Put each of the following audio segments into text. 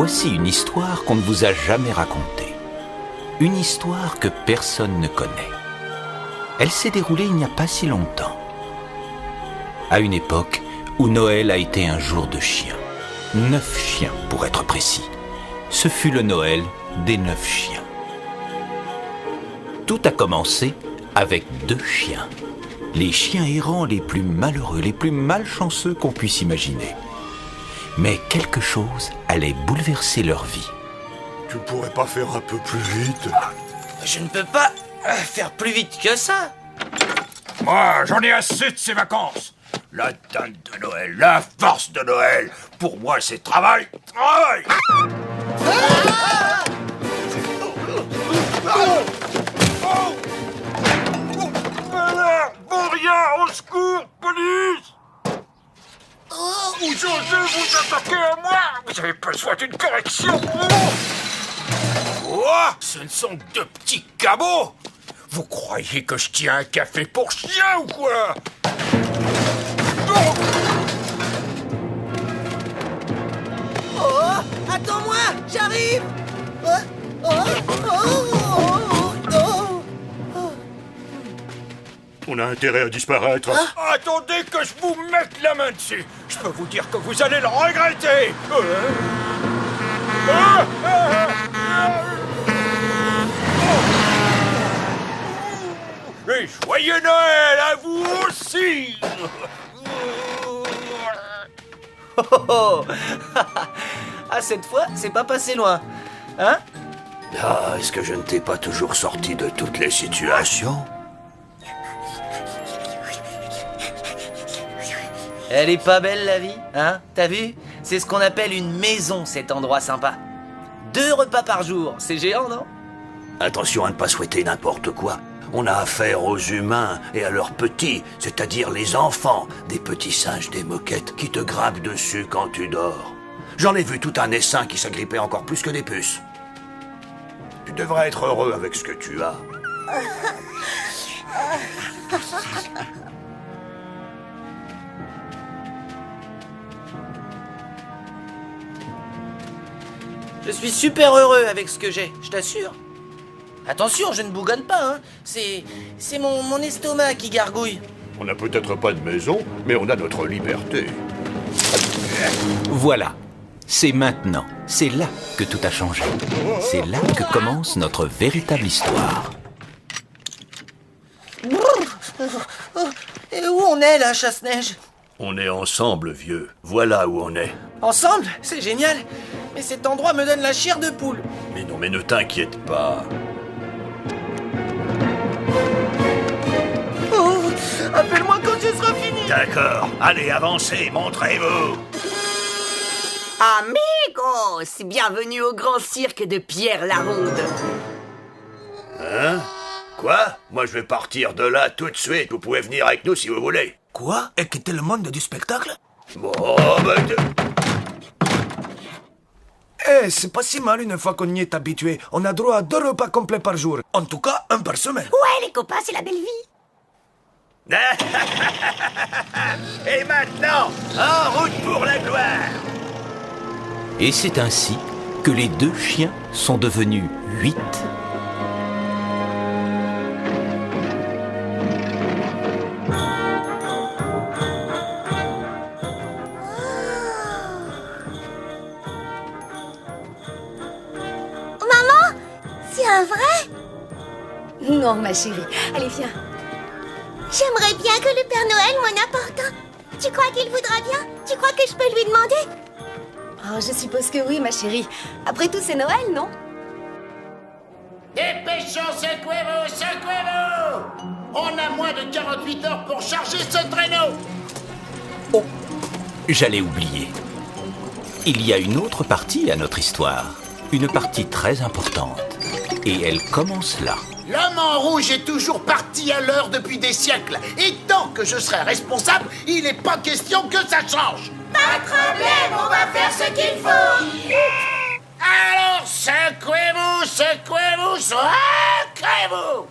Voici une histoire qu'on ne vous a jamais racontée. Une histoire que personne ne connaît. Elle s'est déroulée il n'y a pas si longtemps. À une époque où Noël a été un jour de chien. 9 chiens pour être précis. Ce fut le Noël des 9 chiens. Tout a commencé avec 2 chiens. Les chiens errants les plus malheureux, les plus malchanceux qu'on puisse imaginer. Mais quelque chose allait bouleverser leur vie. Tu pourrais pas faire un peu plus vite? Je ne peux pas faire plus vite que ça. Moi, j'en ai assez de ces vacances. La dinde de Noël, la farce de Noël. Pour moi, c'est travail, travail. Bon, rien, au secours, police. Vous osez vous attaquer à moi? Vous avez besoin d'une correction. Quoi? Ce ne sont que 2 petits cabots. Vous croyez que je tiens un café pour chien ou quoi? Oh, attends-moi, j'arrive. On a intérêt à disparaître. Attendez que je vous mette la main dessus. Je peux vous dire que vous allez le regretter. Et joyeux Noël à vous aussi. Oh. Ah, cette fois, c'est pas passé loin. Hein? Ah, est-ce que je ne t'ai pas toujours sorti de toutes les situations? Elle est pas belle, la vie, hein? T'as vu? C'est ce qu'on appelle une maison, cet endroit sympa. 2 repas par jour, c'est géant, non? Attention à ne pas souhaiter n'importe quoi. On a affaire aux humains et à leurs petits, c'est-à-dire les enfants, des petits singes, des moquettes qui te grimpent dessus quand tu dors. J'en ai vu tout un essaim qui s'agrippait encore plus que des puces. Tu devrais être heureux avec ce que tu as. Je suis super heureux avec ce que j'ai, je t'assure. Attention, je ne bougonne pas, hein. C'est mon estomac qui gargouille. On n'a peut-être pas de maison, mais on a notre liberté. Voilà, c'est maintenant, c'est là que tout a changé. C'est là que commence notre véritable histoire. Et où on est là, Chasse-Neige? On est ensemble, vieux. Voilà où on est. Ensemble? C'est génial. Mais cet endroit me donne la chair de poule. Mais non, mais ne t'inquiète pas. Oh, appelle-moi quand ce sera fini. D'accord, allez, avancez, montrez-vous. Amigos, bienvenue au grand cirque de Pierre Laronde. Hein? Quoi? Moi, je vais partir de là tout de suite. Vous pouvez venir avec nous si vous voulez. Quoi? Et quitter le monde du spectacle? Bon, ben... C'est pas si mal une fois qu'on y est habitué. On a droit à 2 repas complets par jour. En tout cas, 1 par semaine. Ouais, les copains, c'est la belle vie. Et maintenant, en route pour la gloire. Et c'est ainsi que les 2 chiens sont devenus 8. C'est un vrai? Non, ma chérie. Allez, viens. J'aimerais bien que le Père Noël m'en apporte un. Tu crois qu'il voudra bien? Tu crois que je peux lui demander? Oh, je suppose que oui, ma chérie. Après tout, c'est Noël, non? Dépêchons, secouez-vous, secouez-vous! On a moins de 48 heures pour charger ce traîneau! Oh, j'allais oublier. Il y a une autre partie à notre histoire. Une partie très importante. Et elle commence là. L'homme en rouge est toujours parti à l'heure depuis des siècles. Et tant que je serai responsable, il n'est pas question que ça change. Pas de problème, on va faire ce qu'il faut. Alors, secouez-vous, secouez-vous, secouez-vous!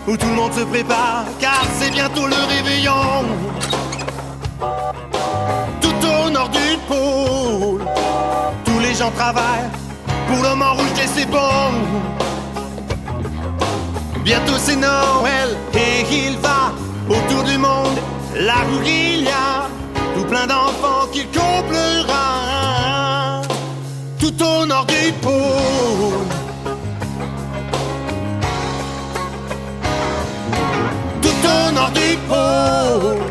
où tout le monde se prépare, car c'est bientôt le réveillon. Tout au nord du pôle, tous les gens travaillent pour l'homme en rouge et c'est bon. Bientôt c'est Noël et il va autour du monde, là où il y a tout plein d'enfants qui comblera. Tout au nord du pôle, tout au nord du pôle.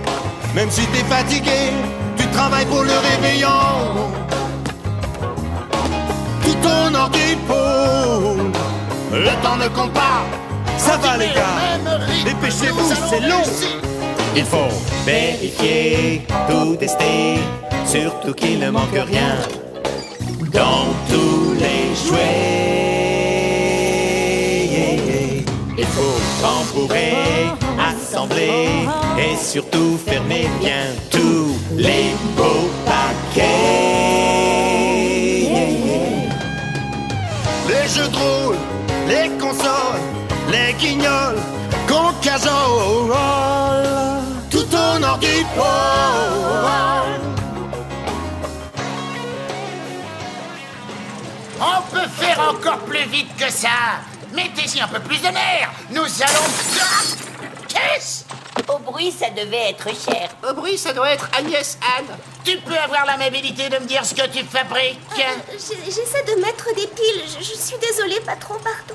Même si t'es fatigué, tu travailles pour le réveillon. Tout au nord du pôle, le temps ne compte pas. Ça va les gars, dépêchez-vous, c'est long. Il faut vérifier, tout tester, surtout qu'il ne manque rien dans tous les jouets. Il faut tambourer, assembler et surtout fermer bien tous les beaux paquets. Les jeux de rôle, les consoles, les guignols qu'on cajole tout au nord du pôle. On peut faire encore plus vite que ça. Mettez-y un peu plus de nerfs. Nous allons... Qu'est-ce? Au bruit, ça devait être cher. Au bruit, ça doit être Agnès Anne. Tu peux avoir l'amabilité de me dire ce que tu fabriques? J'essaie de mettre des piles. Je suis désolée, patron, pardon.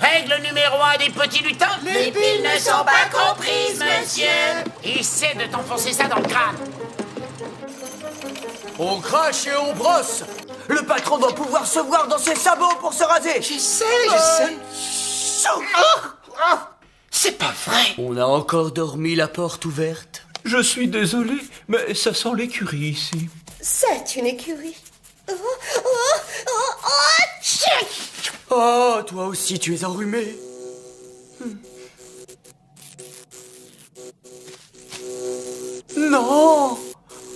Règle numéro 1 des petits lutins. Les piles ne sont pas comprises, monsieur. Essaie de t'enfoncer ça dans le crâne. On crache et on brosse. Le patron doit pouvoir se voir dans ses sabots pour se raser. Je sais. C'est pas vrai. On a encore dormi la porte ouverte. Je suis désolé, mais ça sent l'écurie ici. C'est une écurie. Oh, toi aussi, tu es enrhumé. Non.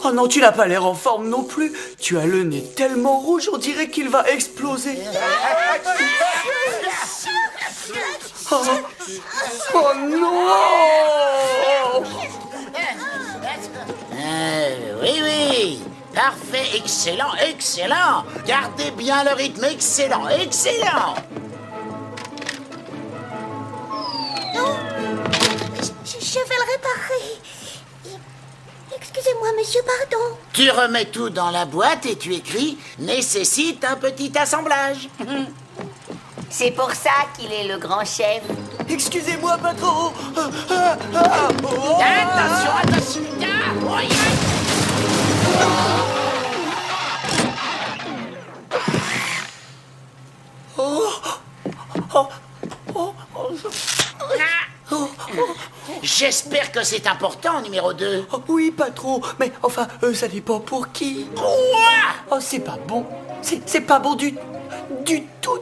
Oh non, tu n'as pas l'air en forme non plus. Tu as le nez tellement rouge, on dirait qu'il va exploser. Oh, oh non. Oui. Parfait, excellent. Gardez bien le rythme, excellent. Non, je vais le réparer. Excusez-moi, monsieur, pardon. Tu remets tout dans la boîte et tu écris « Nécessite un petit assemblage ». C'est pour ça qu'il est le grand chef. Excusez-moi, patron. Attention. J'espère que c'est important, numéro 2. Oh, oui, patron, mais enfin, ça dépend pour qui. Quoi? Oh, c'est pas bon. C'est pas bon du tout.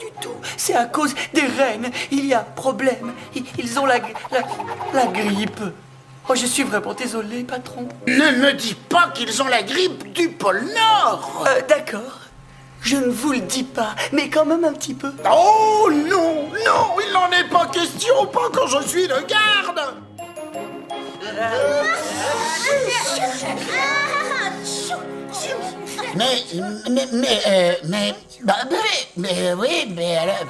C'est à cause des rennes. Il y a problème. Ils ont la grippe. Oh, je suis vraiment désolé, patron. Ne me dis pas qu'ils ont la grippe du pôle Nord. D'accord. Je ne vous le dis pas, mais quand même un petit peu. Oh non, il n'en est pas question, pas quand je suis de garde. Mais alors...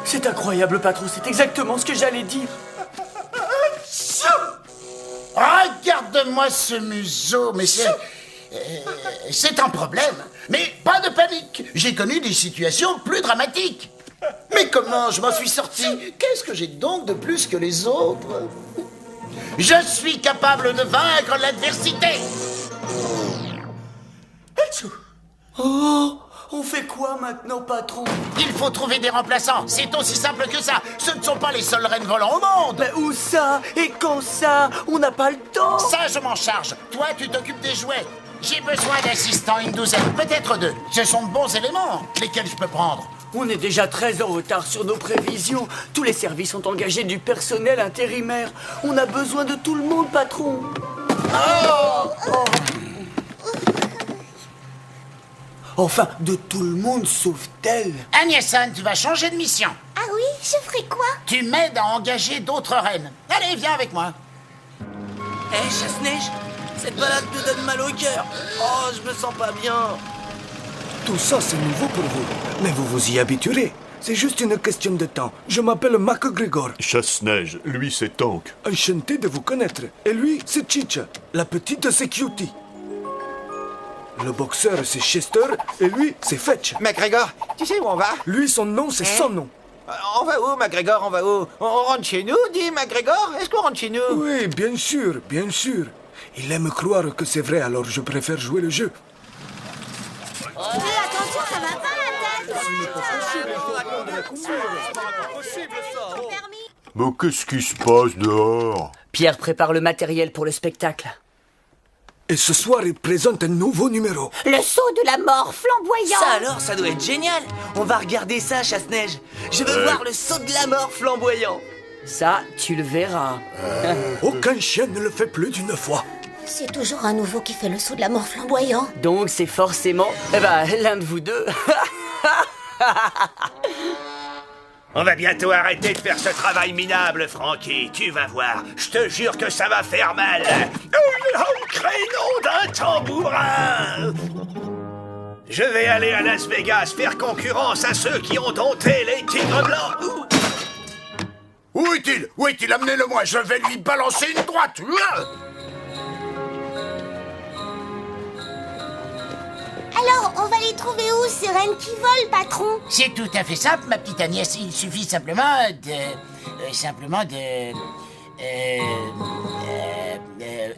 C'est incroyable, patron, c'est exactement ce que j'allais dire. Regarde-moi ce museau, mais c'est un problème. Mais pas de panique, j'ai connu des situations plus dramatiques. Mais comment je m'en suis sorti? Qu'est-ce que j'ai donc de plus que les autres? Je suis capable de vaincre l'adversité. Oh, on fait quoi maintenant, patron? Il faut trouver des remplaçants, c'est aussi simple que ça. Ce ne sont pas les seuls rennes volants au monde. Mais où ça? Et quand ça? On n'a pas le temps. Ça, je m'en charge. Toi, tu t'occupes des jouets. J'ai besoin d'assistants, une douzaine, peut-être 2. Ce sont de bons éléments, lesquels je peux prendre. On est déjà très en retard sur nos prévisions. Tous les services ont engagé du personnel intérimaire. On a besoin de tout le monde, patron. Enfin, de tout le monde sauf d'elle. Agnès Anne, tu vas changer de mission. Ah oui, je ferai quoi? Tu m'aides à engager d'autres reines. Allez, viens avec moi. Hé, Chasse-Neige, cette balade me donne mal au cœur. Oh, je me sens pas bien. Tout ça, c'est nouveau pour vous. Mais vous vous y habituerez. C'est juste une question de temps. Je m'appelle MacGregor. Chasse-Neige, lui c'est Tank. Enchanté de vous connaître. Et lui, c'est Chicha. La petite, c'est Cutie. Le boxeur, c'est Chester. Et lui, c'est Fetch. MacGregor, tu sais où on va? Lui, son nom, c'est son nom. On va où, MacGregor? On va où? On rentre chez nous, dit MacGregor? Est-ce qu'on rentre chez nous? Oui, bien sûr, bien sûr. Il aime croire que c'est vrai, alors je préfère jouer le jeu. Mais attention, ça va pas la tête. Mais qu'est-ce qui se passe dehors? Pierre prépare le matériel pour le spectacle. Et ce soir, il présente un nouveau numéro. Le saut de la mort flamboyant. Ça alors, ça doit être génial. On va regarder ça, Chasse-Neige. Je veux voir le saut de la mort flamboyant. Ça, tu le verras. Aucun chien ne le fait plus d'une fois. C'est toujours un nouveau qui fait le saut de la mort flamboyant. Donc c'est forcément... l'un de vous deux. On va bientôt arrêter de faire ce travail minable, Frankie. Tu vas voir. Je te jure que ça va faire mal. Au créneau d'un tambourin. Je vais aller à Las Vegas faire concurrence à ceux qui ont dompté les tigres blancs. Où est-il? Où est-il? Amenez-le-moi, je vais lui balancer une droite. Alors, on va les trouver où, ces reines qui volent, patron? C'est tout à fait simple, ma petite Agnès. Il suffit simplement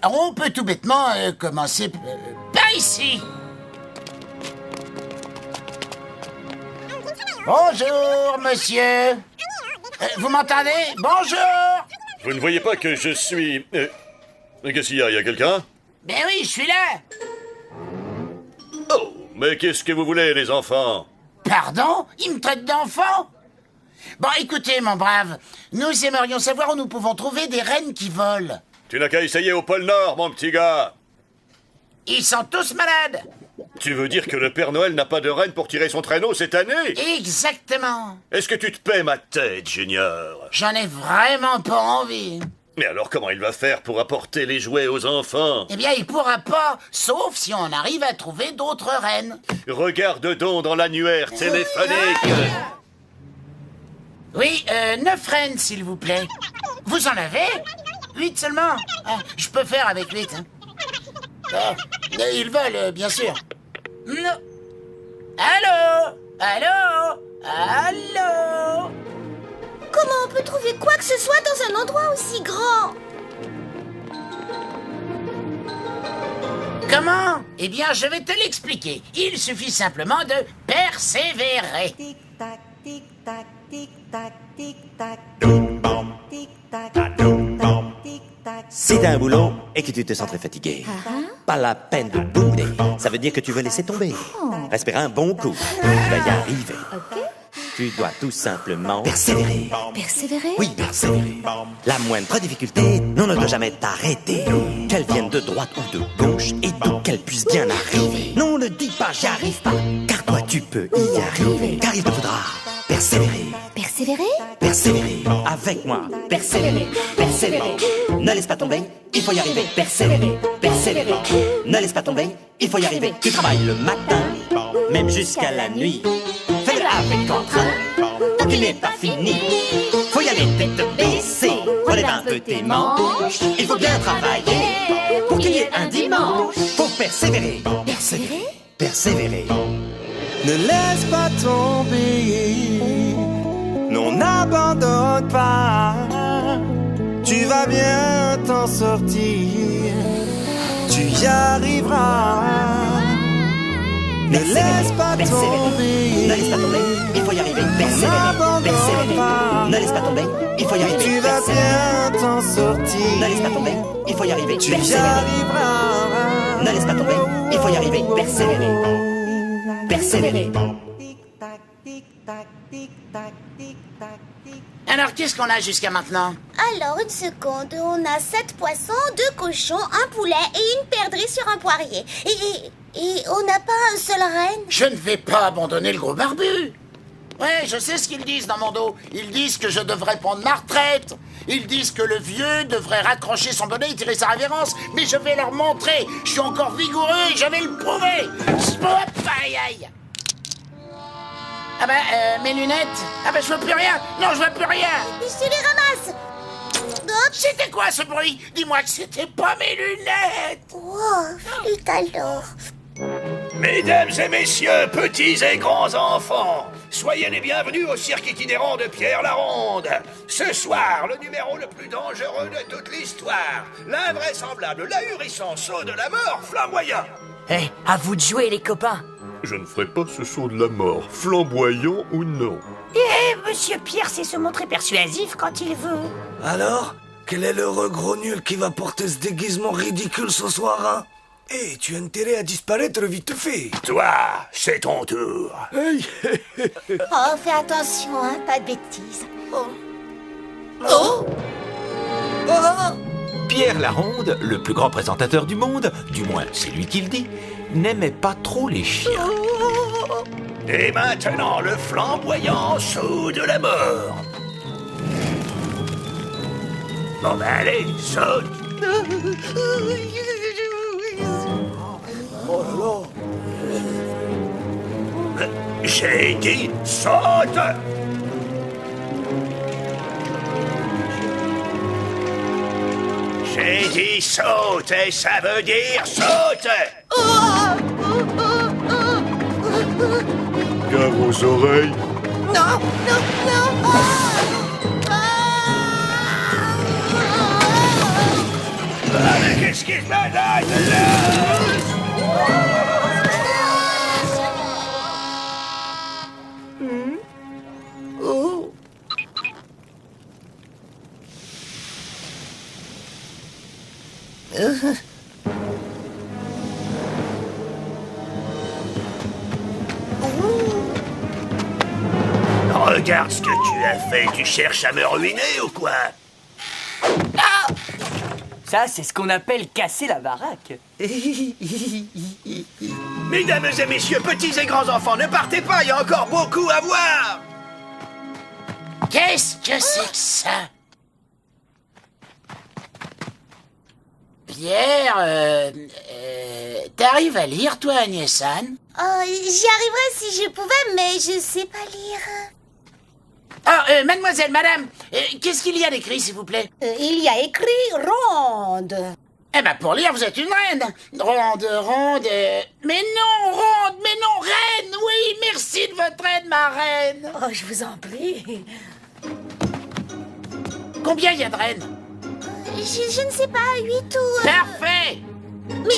on peut tout bêtement commencer par ici. Bonjour, monsieur. Vous m'entendez? Bonjour. Vous ne voyez pas que je suis... Qu'est-ce qu'il y a? Il y a quelqu'un? Ben oui, je suis là. Oh, mais qu'est-ce que vous voulez, les enfants? Pardon? Il me traite d'enfant? Bon, écoutez, mon brave, nous aimerions savoir où nous pouvons trouver des reines qui volent. Tu n'as qu'à essayer au pôle Nord, mon petit gars. Ils sont tous malades. Tu veux dire que le Père Noël n'a pas de reine pour tirer son traîneau cette année? Exactement. Est-ce que tu te paies ma tête, Junior? J'en ai vraiment pas envie. Mais alors comment il va faire pour apporter les jouets aux enfants? Eh bien, il pourra pas, sauf si on arrive à trouver d'autres reines. Regarde donc dans l'annuaire téléphonique. Oui, 9 reines, s'il vous plaît. Vous en avez? 8 seulement? Ah, je peux faire avec 8. Hein. Ah, ils veulent, bien sûr. Non. Allô? Allô? Allô? Comment on peut trouver quoi que ce soit dans un endroit aussi grand? Comment? Eh bien, je vais te l'expliquer. Il suffit simplement de persévérer. Tic-tac, tic-tac, tic-tac, tic-tac. Si t'as un boulot et que tu te sens très fatigué, pas la peine de bouder. Ça veut dire que tu veux laisser tomber. Respire un bon coup. Tu vas y arriver. Tu dois tout simplement persévérer. Persévérer? Oui, persévérer. La moindre difficulté, non, ne doit jamais t'arrêter. Qu'elle vienne de droite ou de gauche et d'où qu'elle puisse bien arriver. Non, ne dis pas j'y arrive pas, car toi tu peux y arriver. Car il te faudra persévérer. Persévérer? Persévérer. Avec moi. Persévérer. Persévérer. Ne laisse pas tomber, il faut y arriver. Persévérer. Persévérer. Ne laisse pas tomber, il faut y arriver. Tu travailles le matin, même jusqu'à la nuit. Fais-le avec entrain, tant qu'il n'est pas fini. Faut y aller tête baissée, relève un peu tes manches. Il faut bien travailler pour qu'il y ait un dimanche. Faut persévérer. Persévérer? Persévérer. Ne laisse pas tomber, non n'abandonne pas, tu vas bien t'en sortir, tu y arriveras. Ne laisse pas tomber, ne laisse pas tomber, il faut y arriver. Persévérer, persévérer. Ne laisse pas tomber, il faut y arriver. Tu vas bien t'en sortir, ne laisse pas tomber, il faut y arriver. Tu y arriveras. Ne laisse pas tomber, il faut y arriver. Persévérer. Persévérer. Alors, qu'est-ce qu'on a jusqu'à maintenant? Alors, une seconde. On a 7 poissons, 2 cochons, un poulet et une perdrix sur un poirier. Et on n'a pas un seul renne? Je ne vais pas abandonner le gros barbu. Ouais, je sais ce qu'ils disent dans mon dos. Ils disent que je devrais prendre ma retraite. Ils disent que le vieux devrait raccrocher son bonnet et tirer sa révérence. Mais je vais leur montrer. Je suis encore vigoureux et je vais le prouver. Hop, aïe, aïe. Ah bah, mes lunettes. Ah bah, je veux plus rien. Non, je veux plus rien. Je te les ramasse. C'était quoi ce bruit? Dis-moi que c'était pas mes lunettes. Oh, flûte alors. Mesdames et messieurs, petits et grands enfants, soyez les bienvenus au cirque itinérant de Pierre Laronde. Ce soir, le numéro le plus dangereux de toute l'histoire, l'invraisemblable, l'ahurissant saut de la mort flamboyant. Eh, à vous de jouer, les copains. Je ne ferai pas ce saut de la mort, flamboyant ou non. Eh, Monsieur Pierre sait se montrer persuasif quand il veut. Alors, quel est l'heureux gros nul qui va porter ce déguisement ridicule ce soir, hein? Eh, tu as intérêt à disparaître vite fait. Toi, c'est ton tour. Hey. Oh, fais attention, hein, pas de bêtises. Oh. Oh. Pierre Laronde, le plus grand présentateur du monde, du moins c'est lui qui le dit, n'aimait pas trop les chiens. Et maintenant, le flamboyant saut de la mort. Bon ben allez, saute. Oh là là. J'ai dit saute. J'ai dit saute et ça veut dire saute. Gare aux oreilles. Non, non, non. Ah, mais qu'est-ce qui se passe là? Oh. Regarde ce que tu as fait, tu cherches à me ruiner ou quoi? Ah! Ça, c'est ce qu'on appelle casser la baraque. Mesdames et messieurs, petits et grands enfants, ne partez pas, il y a encore beaucoup à voir. Qu'est-ce que c'est que ça? Pierre, t'arrives à lire, toi, Agnès Anne? Oh, j'y arriverais si je pouvais, mais je sais pas lire. Ah, mademoiselle, madame, qu'est-ce qu'il y a d'écrit, s'il vous plaît? Il y a écrit ronde. Eh ben, pour lire, vous êtes une reine. Ronde, ronde, mais non, ronde, mais non, reine, oui, merci de votre aide, ma reine. Oh, je vous en prie. Combien il y a de reines? Je ne sais pas, 8 ou... Parfait. Mais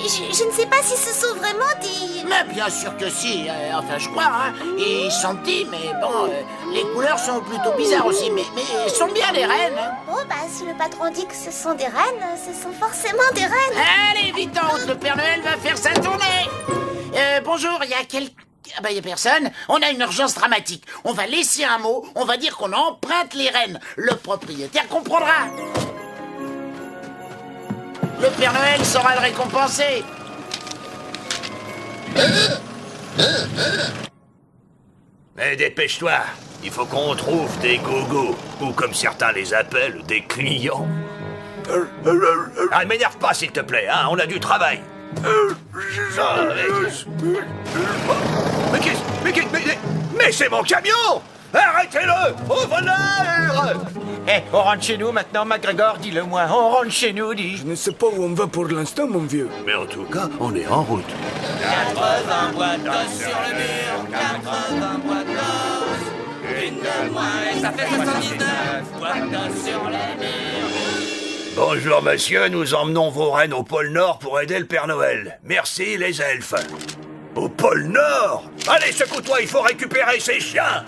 je ne sais pas si ce sont vraiment des... Mais bien sûr que si, enfin je crois, hein. Ils sont petits, mais bon, les couleurs sont plutôt bizarres aussi, mais ils sont bien des reines. Hein. Oh bah si le patron dit que ce sont des reines, ce sont forcément des reines. Allez, vite en route, le Père Noël va faire sa tournée. Bonjour, il y a quelqu'un... Ah bah, il n'y a personne. On a une urgence dramatique. On va laisser un mot, on va dire qu'on emprunte les rênes. Le propriétaire comprendra. Le Père Noël saura le récompenser. Mais dépêche-toi, il faut qu'on trouve des gogos, ou comme certains les appellent, des clients. Ah, ne m'énerve pas, s'il te plaît, hein, on a du travail. Mais c'est mon camion! Arrêtez-le! Au voleur! On rentre chez nous maintenant, MacGregor, dis-le-moi. On rentre chez nous, dis. Je ne sais pas où on va pour l'instant, mon vieux. Mais en tout cas, on est en route. 80 boîtes d'os sur le mur, 80 boîtes d'os. Une de moins, et ça fait 79 boîtes d'os sur le mur. Bonjour, monsieur, nous emmenons vos reines au pôle Nord pour aider le Père Noël. Merci, les elfes. Au pôle Nord? Allez, secoue-toi, il faut récupérer ces chiens.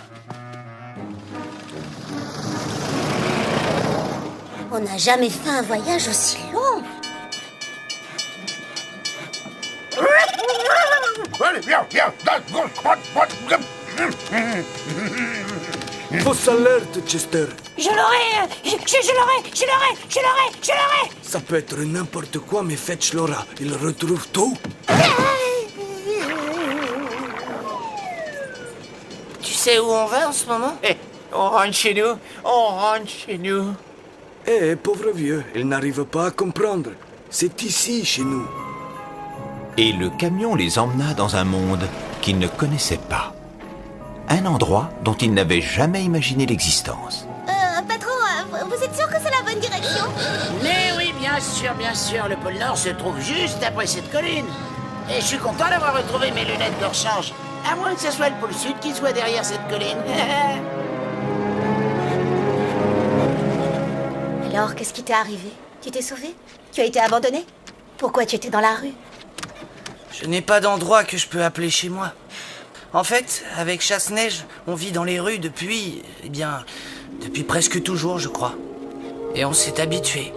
On n'a jamais fait un voyage aussi long. Allez, viens, viens. Fausse alerte, Chester. Je l'aurai, je l'aurai. Ça peut être n'importe quoi, mais Fetch l'aura. Il retrouve tout. Tu sais où on va en ce moment? On rentre chez nous, on rentre chez nous. Eh, pauvre vieux, il n'arrive pas à comprendre. C'est ici, chez nous. Et le camion les emmena dans un monde qu'ils ne connaissaient pas. Un endroit dont ils n'avaient jamais imaginé l'existence. Patron, vous êtes sûr que c'est la bonne direction? Mais oui, bien sûr, le pôle Nord se trouve juste après cette colline. Et je suis content d'avoir retrouvé mes lunettes de rechange. À moins que ce soit le pôle Sud qui soit derrière cette colline. Alors, qu'est-ce qui t'est arrivé? Tu t'es sauvé? Tu as été abandonné? Pourquoi tu étais dans la rue? Je n'ai pas d'endroit que je peux appeler chez moi. En fait, avec Chasse-Neige, on vit dans les rues depuis presque toujours, je crois. Et on s'est habitué.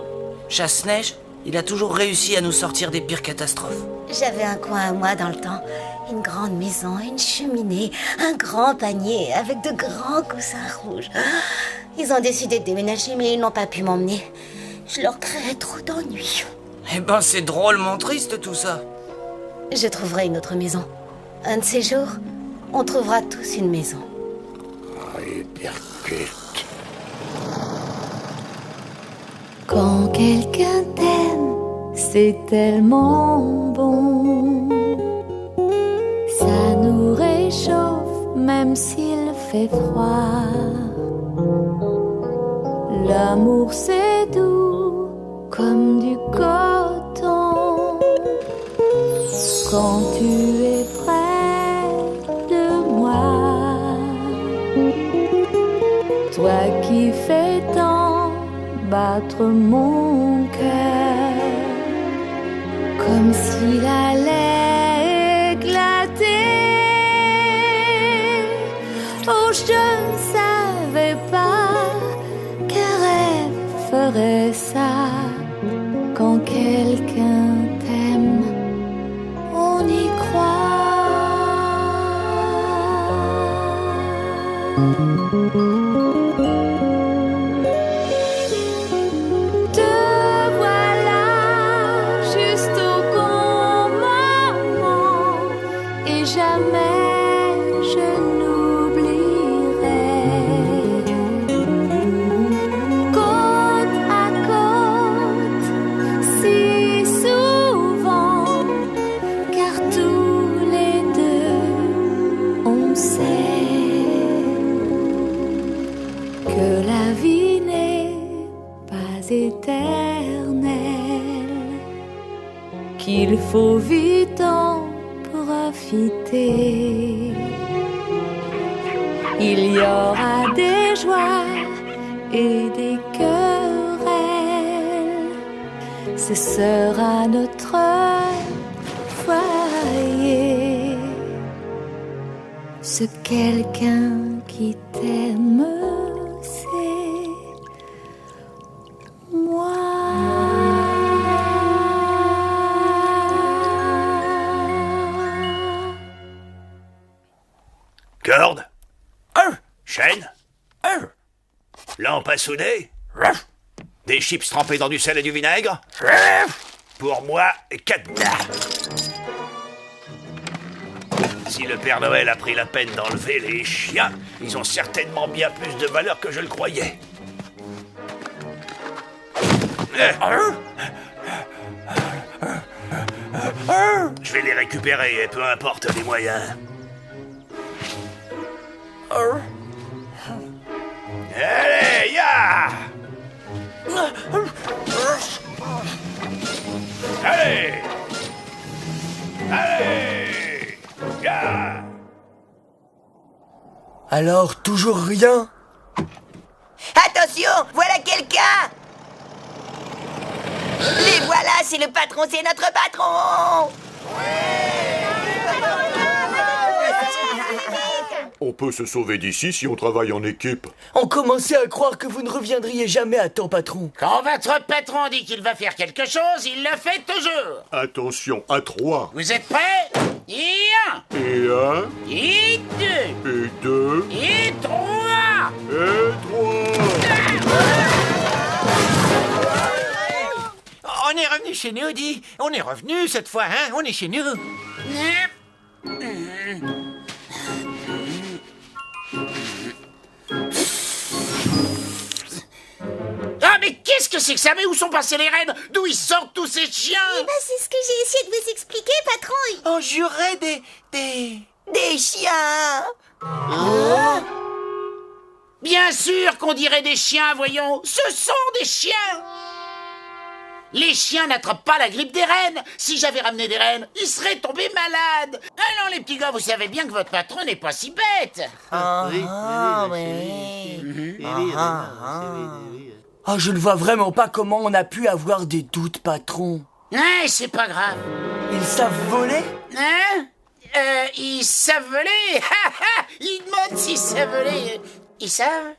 Chasse-Neige, il a toujours réussi à nous sortir des pires catastrophes. J'avais un coin à moi dans le temps. Une grande maison, une cheminée, un grand panier avec de grands coussins rouges. Ils ont décidé de déménager, mais ils n'ont pas pu m'emmener. Je leur créais trop d'ennuis. Eh ben, c'est drôlement triste tout ça. Je trouverai une autre maison. Un de ces jours, on trouvera tous une maison. Quand quelqu'un t'aime, c'est tellement bon. Ça nous réchauffe même s'il fait froid. L'amour c'est doux comme du coton. Quand tu es près de moi, toi qui fais tant battre mon cœur, comme s'il allait éclater. Oh, je ne savais pas qu'un rêve ferait ça. Quand quelqu'un t'aime, on y Te voilà juste au bon moment, et jamais je n'oublierai. Côte à côte, si souvent, car tous les deux on sait que la vie n'est pas éternelle, qu'il faut vite en profiter. Il y aura des joies et des querelles, ce sera notre foyer. Ce quelqu'un qui t'aime, c'est moi. Corde? Chaîne? Lampe à souder? Des chips trempés dans du sel et du vinaigre? Pour moi, cadenas. Si le Père Noël a pris la peine d'enlever les chiens, ils ont certainement bien plus de valeur que je le croyais. Je vais les récupérer, et peu importe les moyens. Allez, ya! Allez! Allez! Ya! Alors, toujours rien? Attention, voilà quelqu'un! Les voilà, c'est le patron, c'est notre patron! On peut se sauver d'ici si on travaille en équipe. On commençait à croire que vous ne reviendriez jamais à temps, patron. Quand votre patron dit qu'il va faire quelque chose, il le fait toujours. Attention, à 3. Vous êtes prêts? Et 1. Et 1. Et 2. Et 2. Et 3. Et 3. On est revenu chez nous, dis. On est revenu cette fois, hein. On est chez nous. que c'est que ça? Mais où sont passées les rennes? D'où ils sortent tous ces chiens? Eh ben, c'est ce que j'ai essayé de vous expliquer, patron. On jurait des chiens. Oh. Bien sûr qu'on dirait des chiens, voyons. Ce sont des chiens. Les chiens n'attrapent pas la grippe des rennes. Si j'avais ramené des rennes, ils seraient tombés malades. Alors les petits gars, vous savez bien que votre patron n'est pas si bête. Ah, je ne vois vraiment pas comment on a pu avoir des doutes, patron. Ouais, c'est pas grave. Ils savent voler? Hein? Ils savent voler. Ils demandent s'ils savent voler. Ils savent?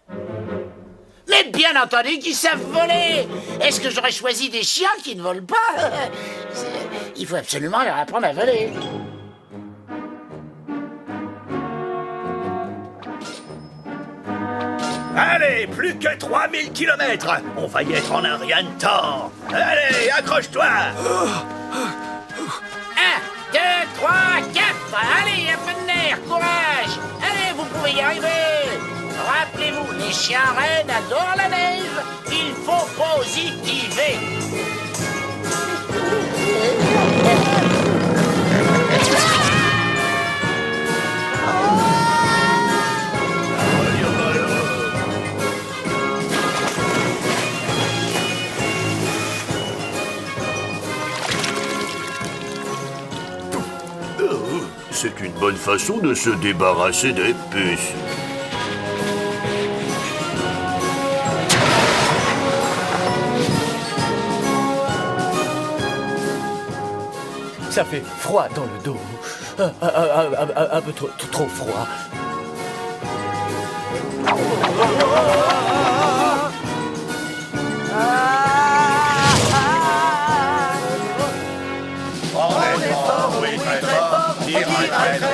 Mais bien entendu qu'ils savent voler. Est-ce que j'aurais choisi des chiens qui ne volent pas? Il faut absolument leur apprendre à voler. Allez, plus que 3000 kilomètres. On va y être en un rien de temps. Allez, accroche-toi. 1, 2, 3, 4. Allez, un peu de nerf, courage. Allez, vous pouvez y arriver. Rappelez-vous, les chiens rennes adorent la neige. Il faut positiver. C'est une bonne façon de se débarrasser des puces. Ça fait froid dans le dos. Un peu trop froid.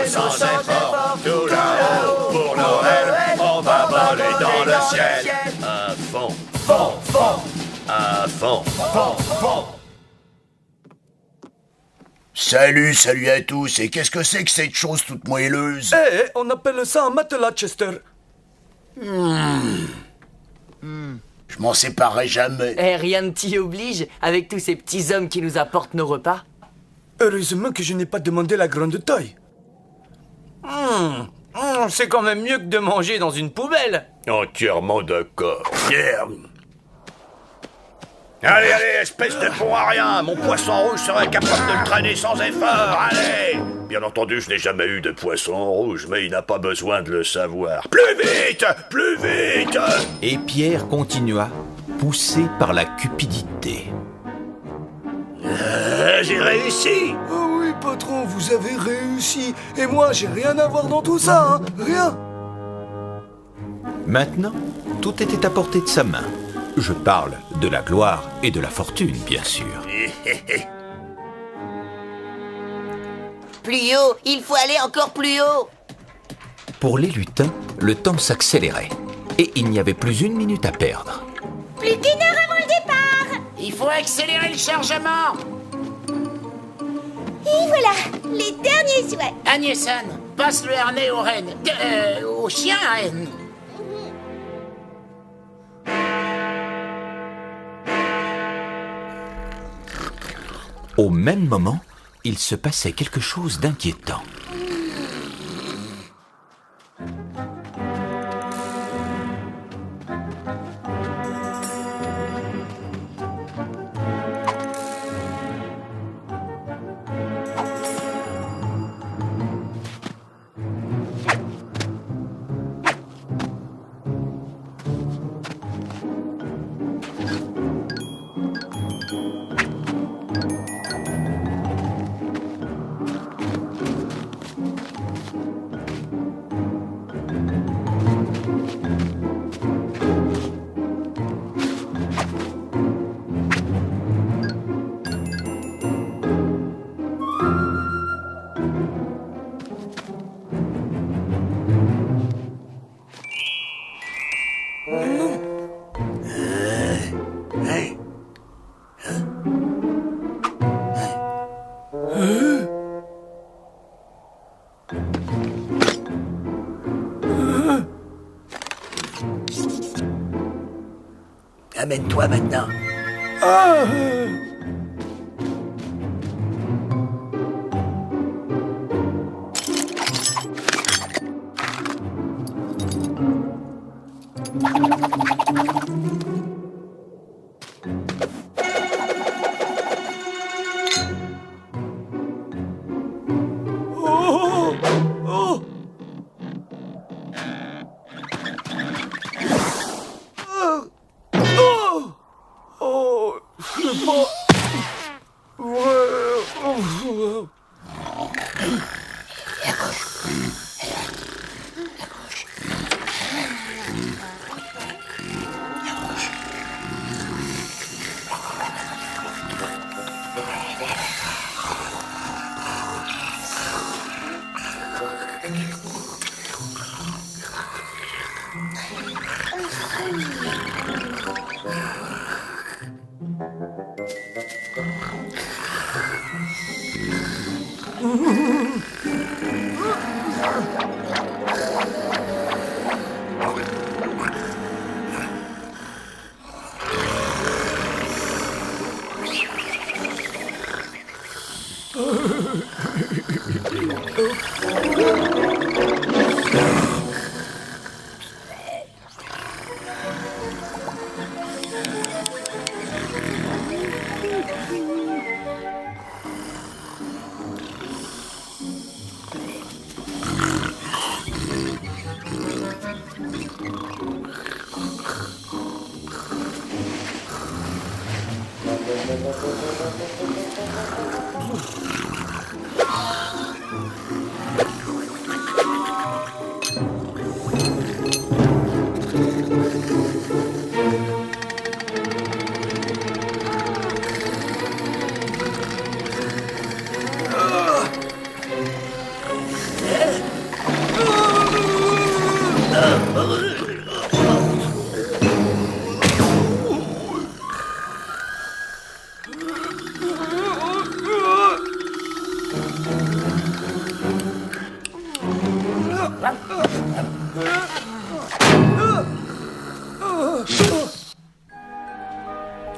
Sans effort, tout là-haut pour Noël, on va voler dans le ciel. À fond, à fond. Salut à tous. Et qu'est-ce que c'est que cette chose toute moelleuse? On appelle ça un matelas, Chester. Je m'en séparerai jamais. Rien ne t'y oblige, avec tous ces petits hommes qui nous apportent nos repas. Heureusement que je n'ai pas demandé la grande taille. C'est quand même mieux que de manger dans une poubelle. Entièrement d'accord. Yeah. Allez, espèce de pont à rien. Mon poisson rouge serait capable de le traîner sans effort. Allez. Bien entendu, je n'ai jamais eu de poisson rouge, mais il n'a pas besoin de le savoir. Plus vite. Et Pierre continua, poussé par la cupidité. J'ai réussi. Oh oui, patron, vous avez réussi. Et moi, j'ai rien à voir dans tout ça, hein. Rien. Maintenant, tout était à portée de sa main. Je parle de la gloire et de la fortune, bien sûr. Plus haut, il faut aller encore plus haut. Pour les lutins, le temps s'accélérait. Et il n'y avait plus une minute à perdre. Plus d'1 heure avant le départ. Il faut accélérer le chargement. Et voilà, les derniers souhaits. Agnès-Anne, passe le harnais aux rennes. Aux chiens à rennes. Au même moment, il se passait quelque chose d'inquiétant. Amène-toi maintenant.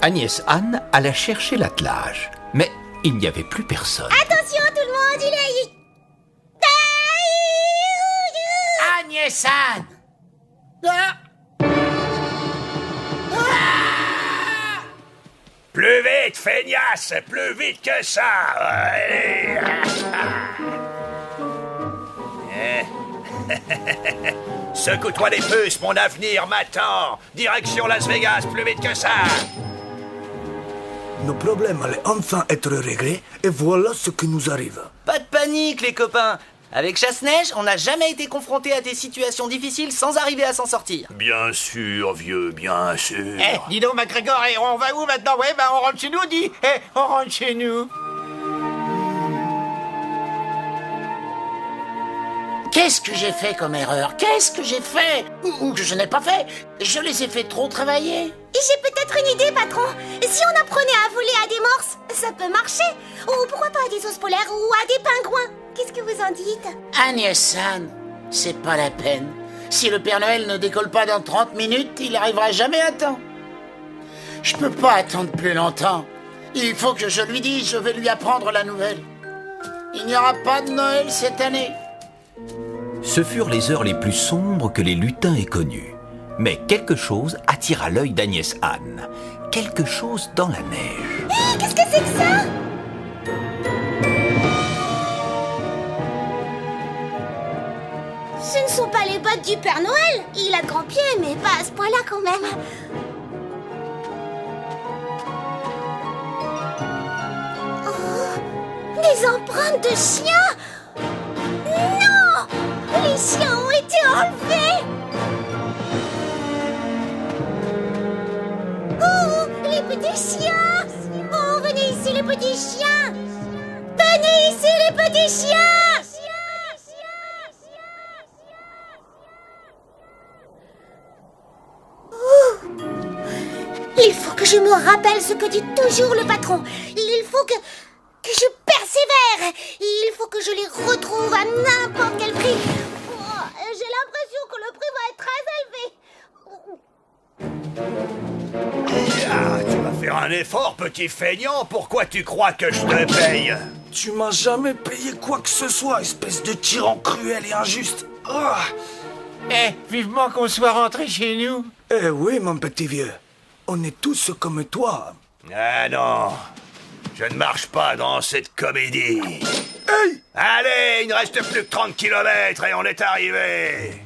Agnès Anne alla chercher l'attelage, mais il n'y avait plus personne. Attention tout le monde, il est... Agnès Anne! Plus vite, feignasse! Plus vite que ça! Allez. Secoue-toi les puces, mon avenir m'attend! Direction Las Vegas, plus vite que ça! Nos problèmes allaient enfin être réglés, et voilà ce qui nous arrive. Pas de panique, les copains. Avec Chasse-Neige, on n'a jamais été confronté à des situations difficiles sans arriver à s'en sortir. Bien sûr, vieux, bien sûr. Eh, dis donc, MacGregor, on va où maintenant? Ouais, on rentre chez nous, dis. On rentre chez nous. Qu'est-ce que j'ai fait comme erreur? Qu'est-ce que j'ai fait? Ou que je n'ai pas fait? Je les ai fait trop travailler. J'ai peut-être une idée, patron. Si on apprenait à voler à des morses, ça peut marcher. Ou pourquoi pas à des ours polaires ou à des pingouins. Qu'est-ce que vous en dites? Agnès Anne, c'est pas la peine. Si le Père Noël ne décolle pas dans 30 minutes, il n'arrivera jamais à temps. Je peux pas attendre plus longtemps. Il faut que je lui dise, je vais lui apprendre la nouvelle. Il n'y aura pas de Noël cette année. Ce furent les heures les plus sombres que les lutins aient connues. Mais quelque chose attira l'œil d'Agnès Anne. Quelque chose dans la neige. Hé, qu'est-ce que c'est que ça? Ce ne sont pas les bottes du Père Noël. Il a de grands pieds, mais pas à ce point-là quand même. Oh, des empreintes de chiens. Non! Les chiens ont été enlevés. Oh, les petits chiens. Oh, venez ici les petits chiens. Venez ici les petits chiens. Il faut que je me rappelle ce que dit toujours le patron. Il faut que je persévère. Il faut que je les retrouve à n'importe quel prix. Oh, j'ai l'impression que le prix va être très élevé. Ah, tu m'as faire un effort, petit feignant. Pourquoi tu crois que je te paye? Tu m'as jamais payé quoi que ce soit, espèce de tyran cruel et injuste. Oh. Vivement qu'on soit rentré chez nous. Eh oui, mon petit vieux. On est tous comme toi. Ah non, je ne marche pas dans cette comédie. Hey! Allez, il ne reste plus que 30 km et on est arrivé.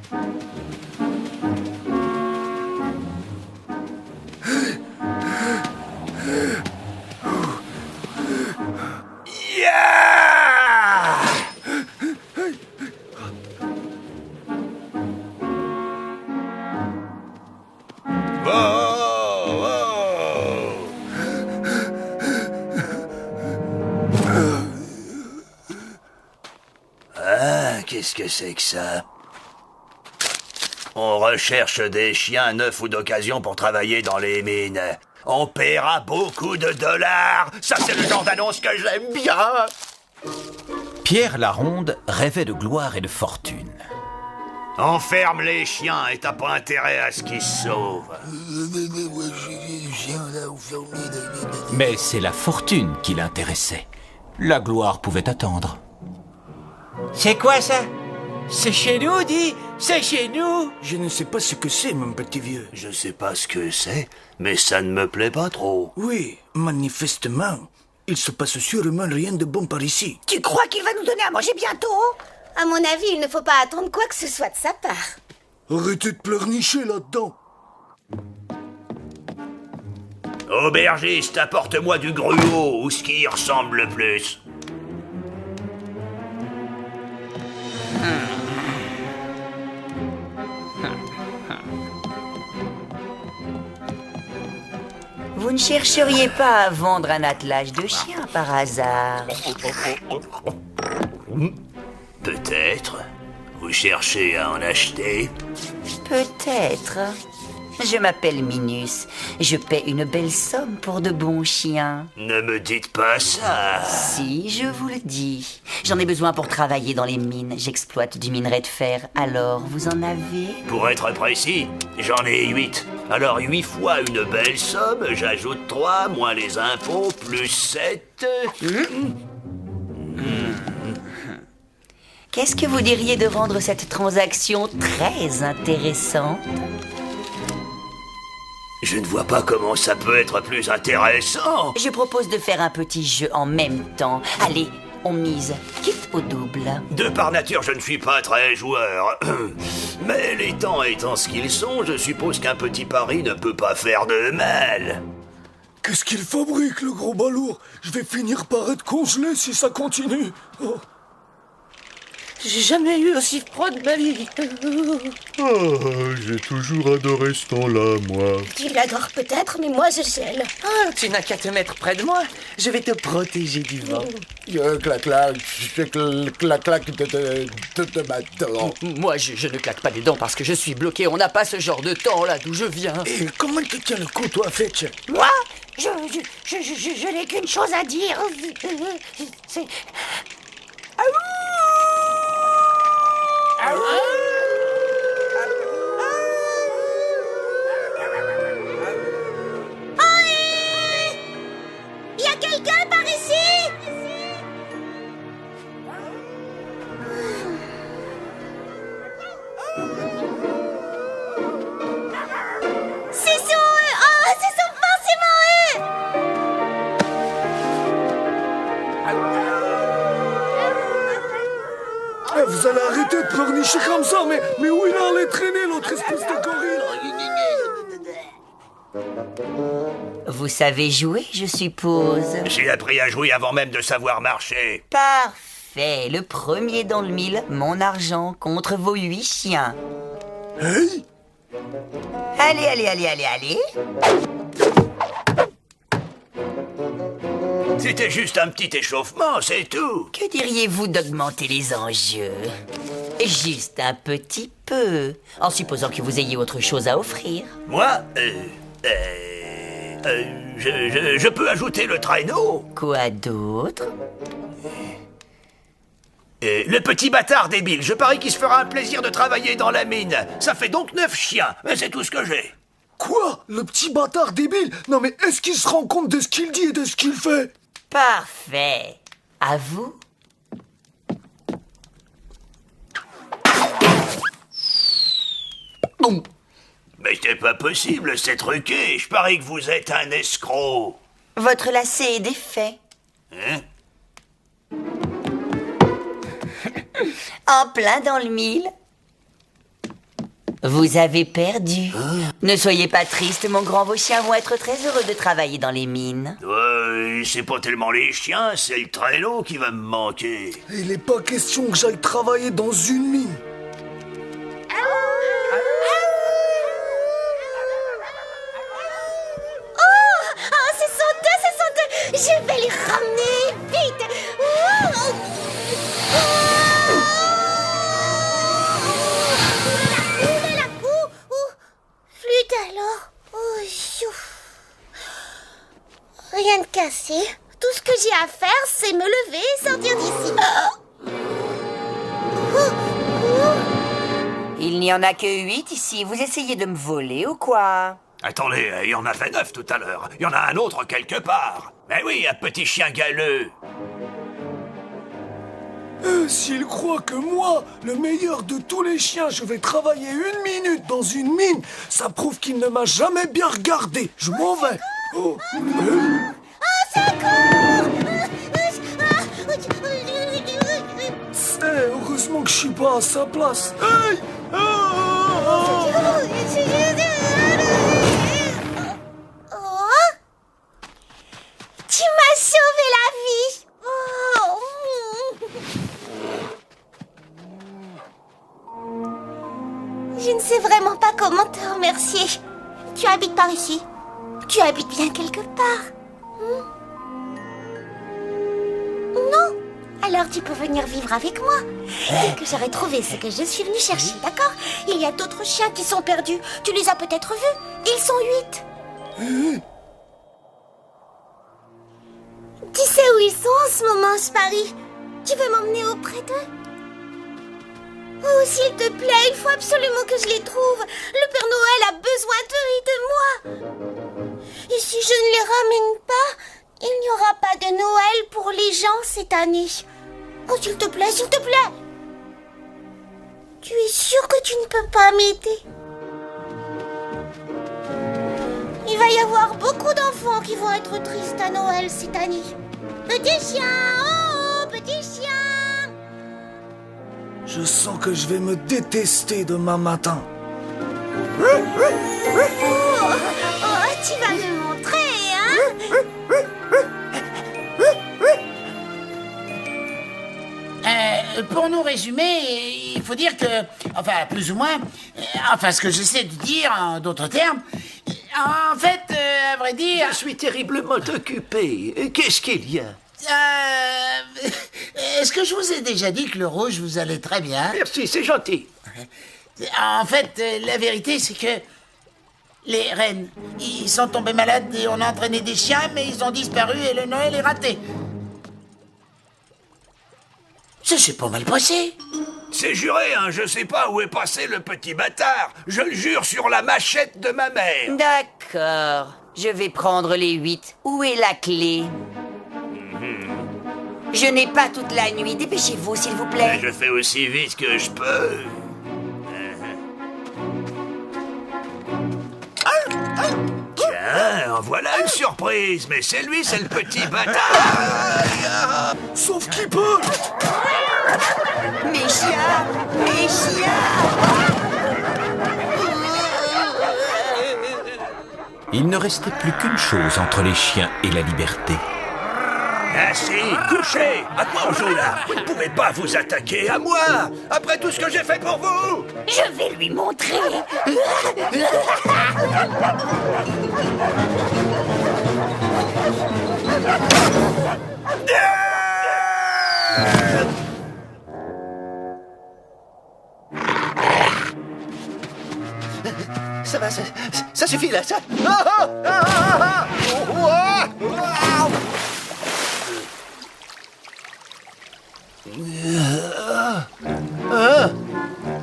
Yeah! Ah, qu'est-ce que c'est que ça? On recherche des chiens neufs ou d'occasion pour travailler dans les mines. On paiera beaucoup de dollars. Ça, c'est le genre d'annonce que j'aime bien. Pierre Laronde rêvait de gloire et de fortune. Enferme les chiens et t'as pas intérêt à ce qu'ils se sauvent. Mais c'est la fortune qui l'intéressait. La gloire pouvait attendre. C'est quoi ça? C'est chez nous, dis? C'est chez nous? Je ne sais pas ce que c'est, mon petit vieux. Je sais pas ce que c'est, mais ça ne me plaît pas trop. Oui, manifestement. Il se passe sûrement rien de bon par ici. Tu crois qu'il va nous donner à manger bientôt? À mon avis, il ne faut pas attendre quoi que ce soit de sa part. Arrêtez de pleurnicher là-dedans. Aubergiste, apporte-moi du gruau ou ce qui y ressemble le plus. Vous ne chercheriez pas à vendre un attelage de chiens par hasard? Peut-être. Vous cherchez à en acheter? Peut-être. Je m'appelle Minus. Je paie une belle somme pour de bons chiens. Ne me dites pas ça. Si, je vous le dis. J'en ai besoin pour travailler dans les mines. J'exploite du minerai de fer. Alors, vous en avez? Pour être précis, j'en ai 8. Alors 8 fois une belle somme, j'ajoute 3, moins les impôts, plus 7... Qu'est-ce que vous diriez de vendre cette transaction très intéressante? Je ne vois pas comment ça peut être plus intéressant. Je propose de faire un petit jeu en même temps. Allez, on mise, quitte au double. De par nature, je ne suis pas très joueur. Mais les temps étant ce qu'ils sont, je suppose qu'un petit pari ne peut pas faire de mal. Qu'est-ce qu'il fabrique, le gros balourd? Je vais finir par être congelé si ça continue. Oh. J'ai jamais eu aussi froid de ma vie. J'ai toujours adoré ce temps-là, moi. Tu l'adores peut-être, mais moi je gèle. Ah, tu n'as qu'à te mettre près de moi. Je vais te protéger du vent. Clac-clac de ma dent. Moi, je ne claque pas des dents parce que je suis bloqué. On n'a pas ce genre de temps là d'où je viens. Et comment tu tiens le coup, toi, Fetch? Moi, je n'ai qu'une chose à dire. C'est... Il y a quelqu'un par ici? C'est sont eux! Oh, ce sont forcément eux! Vous allez arrêter de pleurnicher comme ça, mais où il allait traîner, l'autre espèce de gorille? Vous savez jouer, je suppose? J'ai appris à jouer avant même de savoir marcher. Parfait. Le premier dans le mille, mon argent contre vos 8 chiens. Hey! Allez. C'était juste un petit échauffement, c'est tout. Que diriez-vous d'augmenter les enjeux? Juste un petit peu, en supposant que vous ayez autre chose à offrir. Moi, je peux ajouter le traîneau. Quoi d'autre? Le petit bâtard débile, je parie qu'il se fera un plaisir de travailler dans la mine. Ça fait donc 9 chiens, mais c'est tout ce que j'ai. Quoi? Le petit bâtard débile? Non mais est-ce qu'il se rend compte de ce qu'il dit et de ce qu'il fait? Parfait. À vous? Mais c'est pas possible, c'est truqué. Je parie que vous êtes un escroc. Votre lacet est défait. Hein? En plein dans le mille. Vous avez perdu. Ne soyez pas triste, mon grand. Vos chiens vont être très heureux de travailler dans les mines. C'est pas tellement les chiens, c'est le traîneau qui va me manquer. Il n'est pas question que j'aille travailler dans une mine. Je vais les ramener, vite. Oulala, flûte alors. Rien de cassé. Tout ce que j'ai à faire, c'est me lever et sortir d'ici. Il n'y en a que 8 ici. Vous essayez de me voler ou quoi? Attendez, il y en avait 9 tout à l'heure. Il y en a un autre quelque part. Mais oui, un petit chien galeux. S'il croit que moi, le meilleur de tous les chiens, je vais travailler 1 minute dans une mine, ça prouve qu'il ne m'a jamais bien regardé. Je m'en vais. Oh, heureusement que je suis pas à sa place. Hey! Tu m'as sauvé la vie. Je ne sais vraiment pas comment te remercier. Tu habites par ici. Tu habites bien quelque part. Non? Alors tu peux venir vivre avec moi. Dès que j'aurai trouvé ce que je suis venue chercher, d'accord? Il y a d'autres chiens qui sont perdus. Tu les as peut-être vus. Ils sont 8. Tu sais où ils sont en ce moment, Spary? Tu veux m'emmener auprès d'eux? Oh, s'il te plaît, il faut absolument que je les trouve. Le Père Noël a besoin d'eux et de moi. Et si je ne les ramène pas, il n'y aura pas de Noël pour les gens cette année. Oh, s'il te plaît, s'il te plaît. Tu es sûr que tu ne peux pas m'aider? Il va y avoir beaucoup d'enfants qui vont être tristes à Noël cette année. Petit chien, oh, petit chien. Je sens que je vais me détester demain matin. Tu vas me montrer, hein? Pour nous résumer, il faut dire que, enfin, plus ou moins, ce que j'essaie de dire en d'autres termes, en fait, à vrai dire... Je suis terriblement occupé. Qu'est-ce qu'il y a? Est-ce que je vous ai déjà dit que le rouge vous allait très bien? Merci, c'est gentil. En fait, la vérité, c'est que les rennes, ils sont tombés malades et on a entraîné des chiens, mais ils ont disparu et le Noël est raté. Ça s'est pas mal passé. C'est juré, hein, je sais pas où est passé le petit bâtard. Je le jure sur la machette de ma mère. D'accord. Je vais prendre les 8. Où est la clé? Je n'ai pas toute la nuit. Dépêchez-vous, s'il vous plaît. Je fais aussi vite que je peux. Tiens, en voilà une surprise. Mais c'est lui, c'est le petit bâtard. Sauf qu'il peut. Mes chiens! Mes chiens! Il ne restait plus qu'une chose entre les chiens et la liberté. Ainsi, couchez! À quoi on joue là? Vous ne pouvez pas vous attaquer à moi! Après tout ce que j'ai fait pour vous! Je vais lui montrer! Ça va, ça suffit là, ça...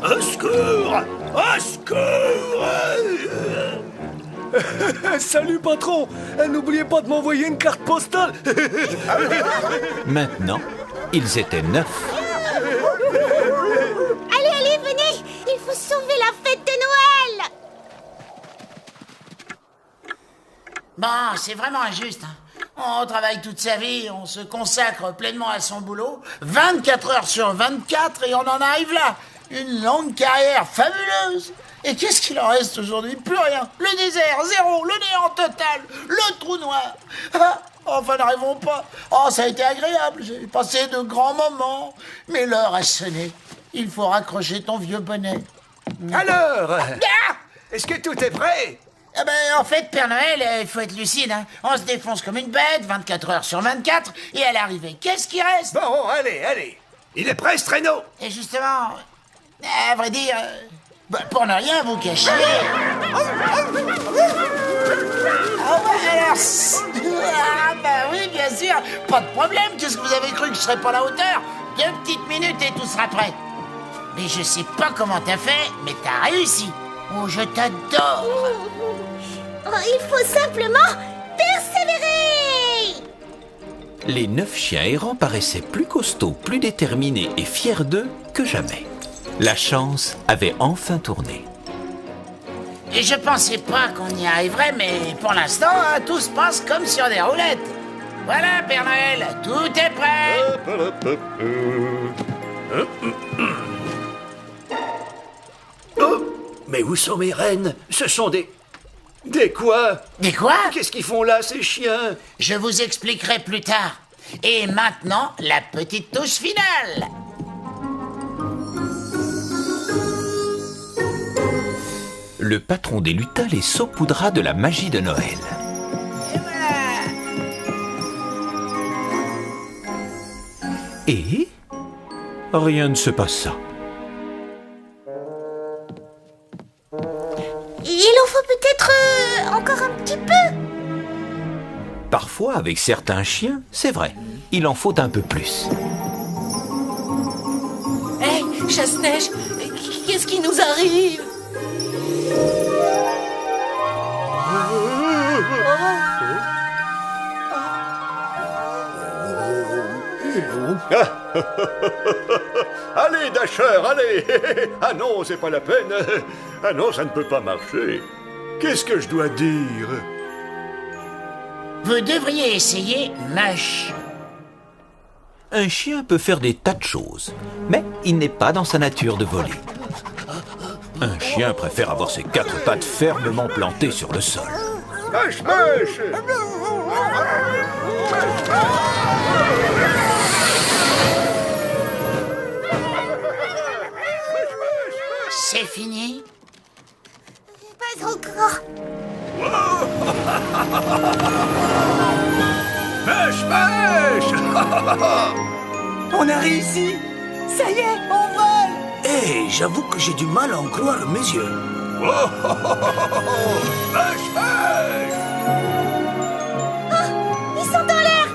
Au secours! Au secours! Salut patron. N'oubliez pas de m'envoyer une carte postale. Maintenant, ils étaient 9. Allez, allez, venez. Il faut sauver la fête de Noël. Bon, c'est vraiment injuste. On travaille toute sa vie, on se consacre pleinement à son boulot, 24 heures sur 24, et on en arrive là. Une longue carrière fabuleuse. Et qu'est-ce qu'il en reste aujourd'hui? Plus rien. Le désert, zéro, le néant total, le trou noir. Ah, enfin, n'arrivons pas. Oh, ça a été agréable, j'ai passé de grands moments. Mais l'heure a sonné. Il faut raccrocher ton vieux bonnet. Alors, Ah est-ce que tout est prêt? Ah ben, en fait, Père Noël, il faut être lucide. Hein. On se défonce comme une bête, 24 heures sur 24, et à l'arrivée, qu'est-ce qui reste? Bon, allez, allez. Il est prêt, ce traîneau? Et justement, à vrai dire, pour ne rien vous cacher... Ah bah alors... Ah bah oui, bien sûr, pas de problème. Qu'est-ce que vous avez cru que je serais pas à la hauteur? 2 petites minutes et tout sera prêt. Mais je sais pas comment t'as fait, mais t'as réussi. Oh, je t'adore. Oh, il faut simplement persévérer. Les 9 chiens errants paraissaient plus costauds, plus déterminés et fiers d'eux que jamais. La chance avait enfin tourné. Et je pensais pas qu'on y arriverait, mais pour l'instant, tout se passe comme sur des roulettes. Voilà, Père Noël, tout est prêt. Oh, mais où sont mes rennes? Ce sont des... Des quoi? Des quoi? Qu'est-ce qu'ils font là, ces chiens? Je vous expliquerai plus tard. Et maintenant, la petite touche finale. Le patron des lutins les saupoudra de la magie de Noël. Et voilà. Et rien ne se passa. Il en faut peut-être encore un petit peu. Parfois, avec certains chiens, c'est vrai, il en faut un peu plus. Hé, Chasse-Neige, qu'est-ce qui nous arrive? Allez, Dasher, allez. Ah non, c'est pas la peine. Ah non, ça ne peut pas marcher. Qu'est-ce que je dois dire? Vous devriez essayer Mush. Un chien peut faire des tas de choses, mais il n'est pas dans sa nature de voler. Un chien préfère avoir ses 4 pattes fermement plantées sur le sol. Mush, mush. C'est fini? Pas encore. Mush, mush. On a réussi. Ça y est, on vole. Hé, j'avoue que j'ai du mal à en croire mes yeux. Mush, mush. Oh, ils sont dans l'air.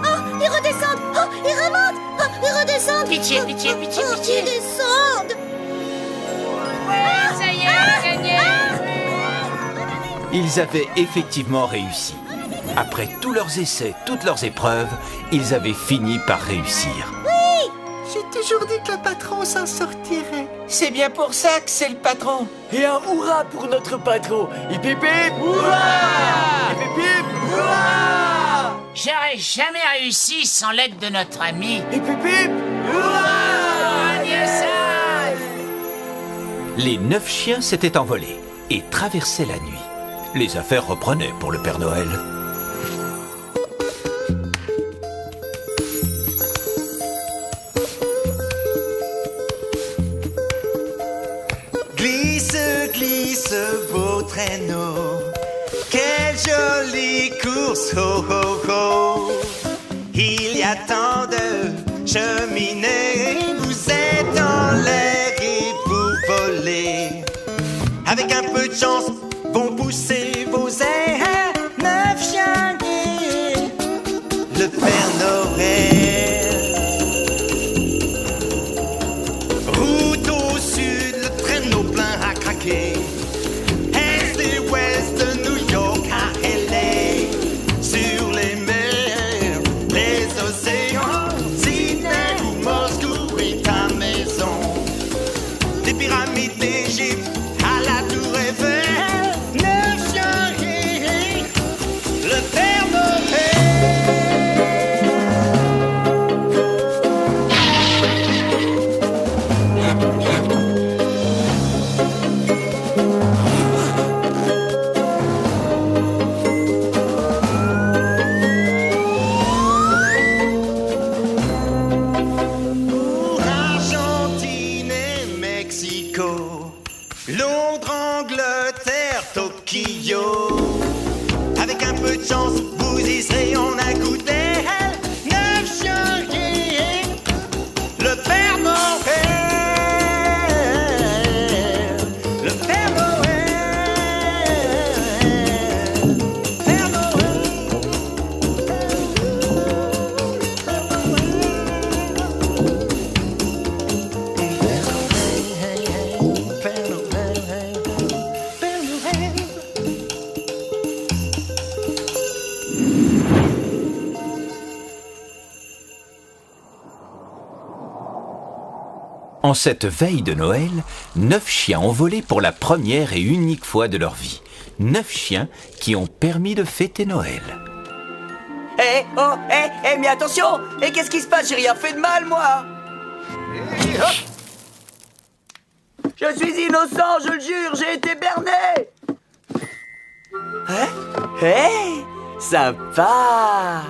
Oh, ils redescendent. Oh, ils remontent. Oh, ils redescendent. Pitié, pitié, pitié, Oh, pitié. ils descendent. Ça y est, on a gagné. Ils avaient effectivement réussi. Après tous leurs essais, toutes leurs épreuves, ils avaient fini par réussir. J'ai toujours dit que le patron s'en sortirait. C'est bien pour ça que c'est le patron. Et un hurrah pour notre patron. Hip hip hip. Hurrah. Hip hip hip. Hurrah. J'aurais jamais réussi sans l'aide de notre ami. Hip hip hip. Hurrah. Les 9 chiens s'étaient envolés et traversaient la nuit. Les affaires reprenaient pour le Père Noël. Glisse, glisse, beau traîneau. Quelle jolie course, ho, ho, ho. Il y a tant de cheminées. Vous êtes en l'air et vous volez. Avec un peu de chance, vont pousser vos ailes. 9 chiens et le Père Noël. Route au sud, le traîneau plein à craquer. Est et ouest de New Londres, Angleterre, Tokyo. Avec un peu de chance, vous y serez en un coup d'aile. 9 chiens et le Père Noël. Le Père Noël. Père En cette veille de Noël, 9 chiens ont volé pour la première et unique fois de leur vie. 9 chiens qui ont permis de fêter Noël. Mais attention! Qu'est-ce qui se passe? J'ai rien fait de mal, moi! Je suis innocent, je le jure, j'ai été berné! Sympa!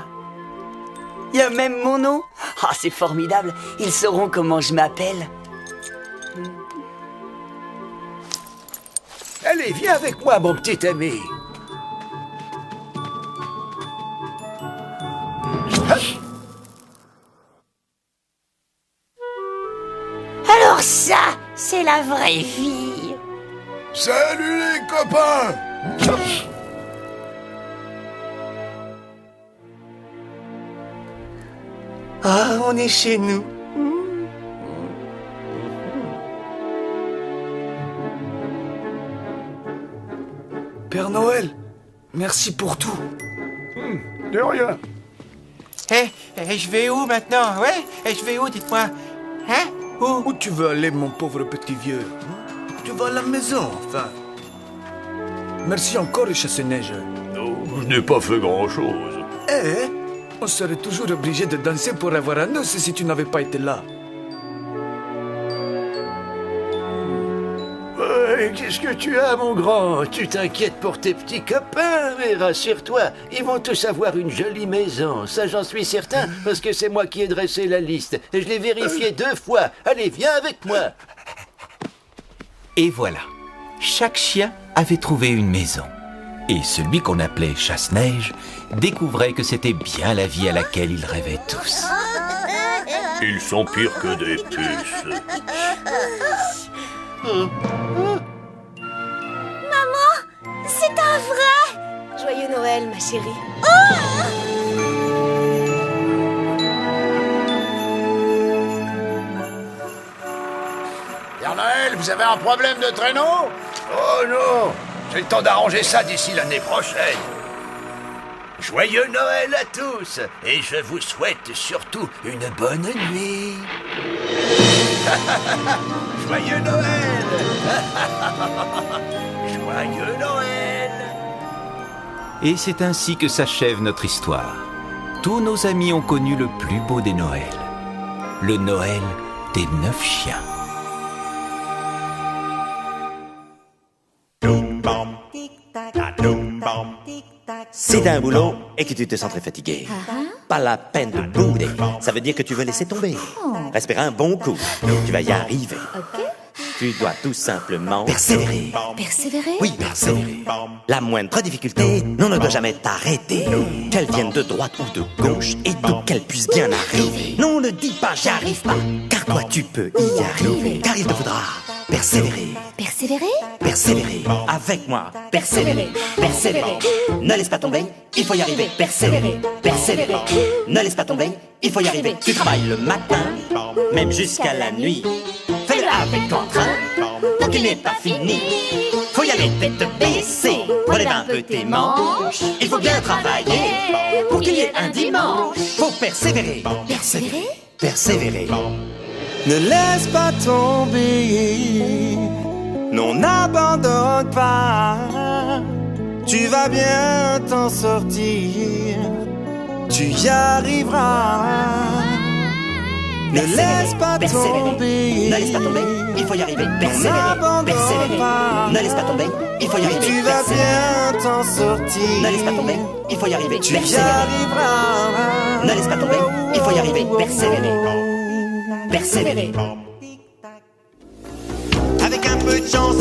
Il y a même mon nom? Ah, c'est formidable, ils sauront comment je m'appelle. Allez, viens avec moi, mon petit ami. Alors ça, c'est la vraie vie. Salut les copains! Ah, on est chez nous. Père Noël, merci pour tout. De rien. Je vais où maintenant? Ouais, je vais où, dites-moi? Hein? Où tu veux aller, mon pauvre petit vieux? Tu vas à la maison, enfin. Merci encore, Chasse-Neige. Non, je n'ai pas fait grand-chose. On serait toujours obligé de danser pour avoir un os si tu n'avais pas été là. Qu'est-ce que tu as, mon grand? Tu t'inquiètes pour tes petits copains, mais rassure-toi, ils vont tous avoir une jolie maison. Ça, j'en suis certain, parce que c'est moi qui ai dressé la liste. Et je l'ai vérifié 2 fois. Allez, viens avec moi. Et voilà, chaque chien avait trouvé une maison. Et celui qu'on appelait Chasse-Neige découvrait que c'était bien la vie à laquelle ils rêvaient tous. Ils sont pires que des puces. Maman, c'est un vrai! Joyeux Noël, ma chérie. Père Noël, vous avez un problème de traîneau? Oh non, j'ai le temps d'arranger ça d'ici l'année prochaine. Joyeux Noël à tous, et je vous souhaite surtout une bonne nuit. Joyeux Noël. Joyeux Noël. Et c'est ainsi que s'achève notre histoire. Tous nos amis ont connu le plus beau des Noëls. Le Noël des 9 chiens. Si t'as un boulot et que tu te sens très fatigué, pas la peine de bouder. Ça veut dire que tu veux laisser tomber. Respire un bon coup. Tu vas y arriver. Tu dois tout simplement persévérer. Persévérer? Oui, persévérer. La moindre difficulté, on ne doit jamais t'arrêter. Qu'elle vienne de droite ou de gauche, et d'où qu'elle puisse bien arriver. Non, ne dis pas j'y arrive pas, car toi tu peux y arriver. Car il te faudra persévérer. Persévérer? Persévérer. Avec moi, persévérer. Persévérer. Ne laisse pas tomber, il faut y arriver. Persévérer. Persévérer. Ne laisse pas tomber, il faut y arriver. Tu travailles le matin, même jusqu'à la nuit. Fais-le avec entrain, tant qu'il n'est pas fini. Faut y aller tête baissée, relève un peu tes manches. Il faut bien travailler pour qu'il y ait un dimanche. Faut persévérer. Persévérer? Persévérer. Ne laisse pas tomber, non n'abandonne pas. Tu vas bien t'en sortir, tu y arriveras. Ne laisse pas tomber, ne laisse pas tomber, il faut y arriver. Persévérer, persévérer. Ne laisse pas tomber, il faut y arriver. Tu vas bien t'en sortir. Ne laisse pas tomber, il faut y arriver. Tu y arriveras. Ne laisse pas tomber, il faut y arriver. Persévérer. Persévérer. Avec un peu de chance,